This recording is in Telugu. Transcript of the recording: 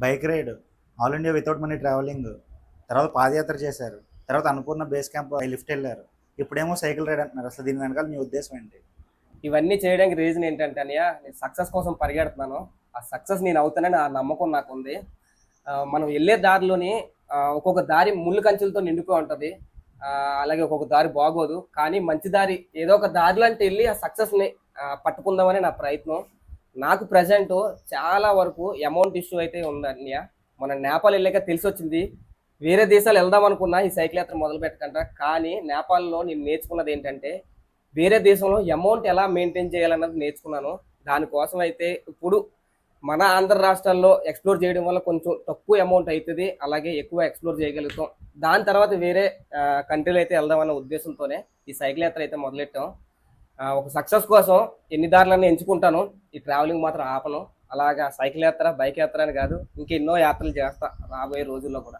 Bike ride, all India without money travelling, తర్వాత పాదయాత్ర చేశారు, తర్వాత అన్నపూర్ణ బేస్ క్యాంప్ లిఫ్ట్ వెళ్ళారు, ఇప్పుడేమో సైకిల్ రైడ్ అంటున్నారు. అసలు దీని వెనకాల మీ ఉద్దేశం ఏంటి? ఇవన్నీ చేయడానికి రీజన్ ఏంటంటే అన్నయ్య, నేను సక్సెస్ కోసం పరిగెడుతున్నాను. ఆ సక్సెస్ నేను అవుతానని ఆ నమ్మకం నాకు ఉంది. మనం వెళ్ళే దారిలోని ఒక్కొక్క దారి ముళ్ళు కంచెలతో నిండిపోయి ఉంటుంది. అలాగే ఒక్కొక్క దారి బాగోదు, కానీ మంచి దారి ఏదో ఒక దారిలో అంటే వెళ్ళి ఆ సక్సెస్ని పట్టుకుందామని నా ప్రయత్నం. నాకు ప్రజెంట్ చాలా వరకు అమౌంట్ ఇష్యూ అయితే ఉంది అన్నయ్య. మన నేపాల్ వెళ్ళాక తెలిసి వచ్చింది, వేరే దేశాలు వెళ్దాం అనుకున్నా ఈ సైకిల్ యాత్ర మొదలు పెట్టకుండా. కానీ నేపాల్లో నేను నేర్చుకున్నది ఏంటంటే, వేరే దేశంలో అమౌంట్ ఎలా మెయింటైన్ చేయాలన్నది నేర్చుకున్నాను. దానికోసం అయితే ఇప్పుడు మన ఆంధ్ర రాష్ట్రాల్లో ఎక్స్ప్లోర్ చేయడం వల్ల కొంచెం తక్కువ అమౌంట్ అవుతుంది, అలాగే ఎక్కువ ఎక్స్ప్లోర్ చేయగలుగుతాం. దాని తర్వాత వేరే కంట్రీలో అయితే వెళ్దామన్న ఉద్దేశంతోనే ఈ సైకిల్ యాత్ర అయితే మొదలెట్టాం. ఒక సక్సెస్ కోసం ఎన్ని దారులన్నీ ఎంచుకుంటాను, ఈ ట్రావెలింగ్ మాత్రం ఆపను. అలాగా సైకిల్ యాత్ర, బైక్ యాత్ర అని కాదు, ఇంకెన్నో యాత్రలు చేస్తా రాబోయే రోజుల్లో కూడా.